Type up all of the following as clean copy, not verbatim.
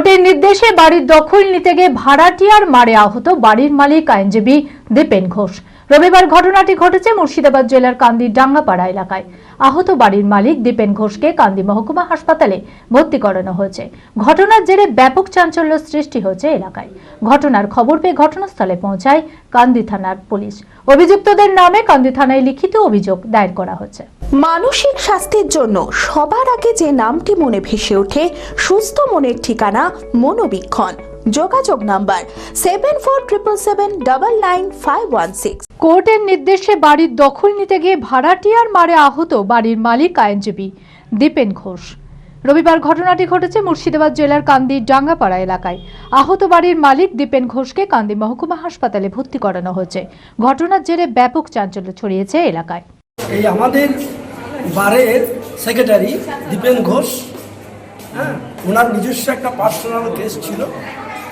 কোর্টের নির্দেশে বাড়ির দখল নিতে গিয়ে ভাড়াটিয়ার মারে আহত বাড়ির মালিক আইনজীবী দীপেন ঘোষ। রবিবার ঘটনাটি ঘটেছে মুর্শিদাবাদ জেলার কান্দি ডাঙ্গাপাড়া এলাকায়। আহত বাড়ির মালিক দীপেন ঘোষকে কান্দি মহকুমা হাসপাতালে ভর্তি করানো হয়েছে। ঘটনার জেরে ব্যাপক চাঞ্চল্য সৃষ্টি হয়েছে এলাকায়। ঘটনার খবর পেয়ে ঘটনাস্থলে পৌঁছায় কান্দি থানার পুলিশ। অভিযুক্তদের নামে কান্দি থানায় লিখিত অভিযোগ দায়ের করা হয়েছে। মানসিক স্বাস্থ্যের জন্য সবার আগে যে নামটি মনে ভেসে ওঠে, সুস্থ মনের ঠিকানা মনোবীক্ষণ। যোগাযোগ নাম্বার 7477799516। কোর্টের নির্দেশে বাড়ির দখল নিতে গিয়ে ভাড়াটিয়ার মারে আহত বাড়ির মালিক আইনজীবী দীপেন ঘোষ। রবিবার ঘটনাটি ঘটেছে মুর্শিদাবাদ জেলার কান্দি ডাঙ্গাপাড়া এলাকায়। আহত বাড়ির মালিক দীপেন ঘোষকে কান্দি মহকুমা হাসপাতালে ভর্তি করানো হয়েছে। ঘটনার জেরে ব্যাপক চাঞ্চল্য ছড়িয়েছে এলাকায়। এই আমাদের বারের সেক্রেটারি দীপেন ঘোষ, ওনার নিজস্ব একটা পার্সোনাল কেস ছিল।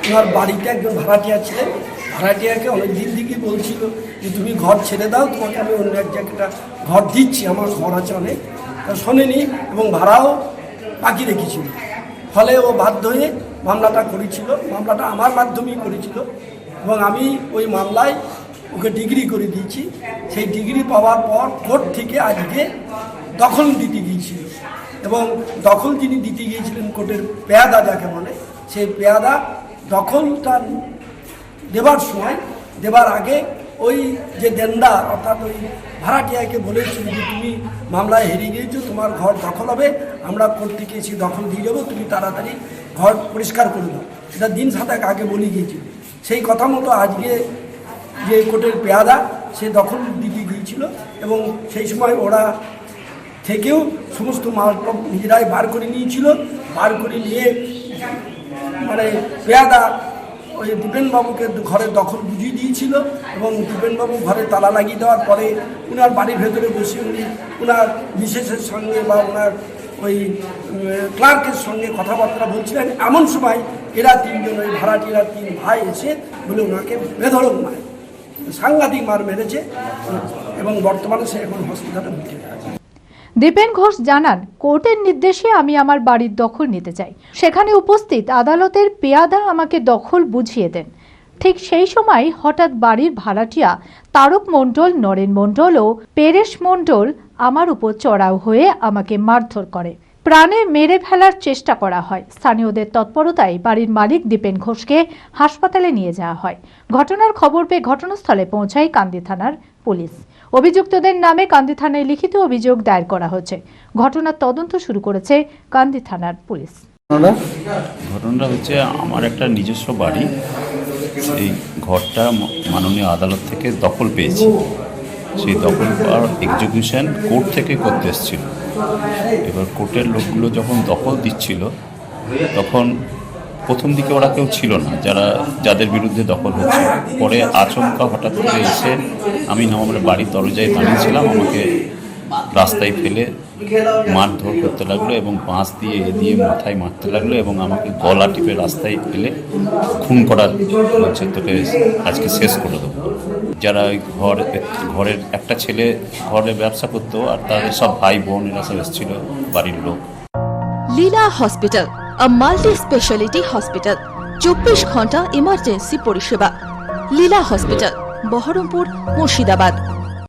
ওনার বাড়িতে একজন ভাড়াটিয়া ছিলেন। ভাড়াটিয়াকে অনেক দিন থেকে বলছিল যে তুমি ঘর ছেড়ে দাও, তোমাকে আমি অন্য এক জায়গাটা ঘর দিচ্ছি, আমার ঘর আছে অনেক। শোনেনি এবং ভাড়াও বাকি রেখেছিল। ফলে ও বাধ্য হয়ে মামলাটা করেছিল। মামলাটা আমার মাধ্যমেই করেছিল এবং আমি ওই মামলায় ওকে ডিগ্রি করে দিয়েছি। সেই ডিগ্রি পাওয়ার পর কোর্ট থেকে আজকে দখল দিতে গিয়েছিল এবং দখল যিনি দিতে গিয়েছিলেন কোর্টের পেয়াদা যাকে বলে, সেই পেয়াদা দখলটা দেবার সময়, দেবার আগে ওই যে দেনদার অর্থাৎ ওই ভাড়াটিয়াকে বলেছিল যে তুমি মামলায় হেরে গিয়েছো, তোমার ঘর দখল হবে, আমরা কোর্ট থেকে এসে দখল দিয়ে যাবো, তুমি তাড়াতাড়ি ঘর পরিষ্কার করে দাও। সেটা দিন 7 আগে বলে গিয়েছিল। সেই কথা মতো আজকে যে কোর্টের পেয়াদা সে দখল দিতে গিয়েছিল এবং সেই সময় ওরা থেকেও সমস্ত মাল নিজেরাই বার করে নিয়েছিল। বার করে নিয়ে মানে পেয়াদা ওই দীপেনবাবুকে ঘরের দখল বুঝিয়ে দিয়েছিল এবং দীপেনবাবু ঘরে তালা লাগিয়ে দেওয়ার পরে ওনার বাড়ির ভেতরে বসে উনি ওনার মিসেসের সঙ্গে বা ওনার ওই ক্লার্কের সঙ্গে কথাবার্তা বলছিলেন। এমন সময় এরা তিনজন, ওই ভাড়াটিরা 3 ভাই এসে বলে ওনাকে বেধড়ক মারে, সাংঘাতিক মার মেরেছে এবং বর্তমানে সে এখন হসপিটালে ভর্তি আছে। দীপেন ঘোষ জানান, কোর্টের নির্দেশে আমি আমার বাড়ির দখল নিতে চাই। সেখানে উপস্থিত আদালতের পেয়াদা আমাকে দখল বুঝিয়ে দেন। ঠিক সেই সময় হঠাৎ বাড়ির ভাড়াটিয়া তারক মণ্ডল, নরেন মণ্ডল ও পেরেশ মণ্ডল আমার উপর চড়াও হয়ে আমাকে মারধর করে। প্রাণে মেরে ফেলার চেষ্টা করা হয়। স্থানীয়দের তৎপরতায় বাড়ির মালিক দীপেন ঘোষকে হাসপাতালে নিয়ে যাওয়া হয়। ঘটনার খবর পেয়ে ঘটনাস্থলে পৌঁছায় কান্দি থানার পুলিশ। অভিযুক্তদের নামে কান্দি থানায় লিখিত অভিযোগ দায়ের করা হয়েছে। ঘটনার তদন্ত শুরু করেছে কান্দি থানার পুলিশ। ঘটনাটা হচ্ছে, আমার একটা নিজস্ব বাড়ি, এই ঘরটা মাননীয় আদালত থেকে দখল পেয়েছি। সেই দখল পাওয়ার এক্সিকিউশন কোর্ট থেকে করতে এসেছিল। এবার কোর্টের লোকগুলো যখন দখল দিচ্ছিল তখন প্রথম দিকে ওরা কেউ ছিল না যাদের বিরুদ্ধে দখল হচ্ছে। পরে আচমকা হঠাৎ করে এসে আমি আমার বাড়ির দরজায় দাঁড়িয়েছিলাম, আমাকে রাস্তায় ফেলে মারধর করতে লাগলো এবং বাঁশ দিয়ে দিয়ে মাথায় মারতে লাগলো এবং আমাকে গলা টিপে রাস্তায় ফেলে খুন করার হচ্ছে, তোকে আজকে শেষ করে দেবো। যারা ওই ঘরের একটা ছেলে ঘরে ব্যবসা করতো আর তাদের সব ভাই বোন এরা সব এসেছিল বাড়ির লোক। লীলা হসপিটাল, আ মাল্টি স্পেশালিটি হসপিটাল, 24 ঘন্টা ইমার্জেন্সি পরিষেবা। লীলা হসপিটাল, বহরমপুর, মুর্শিদাবাদ।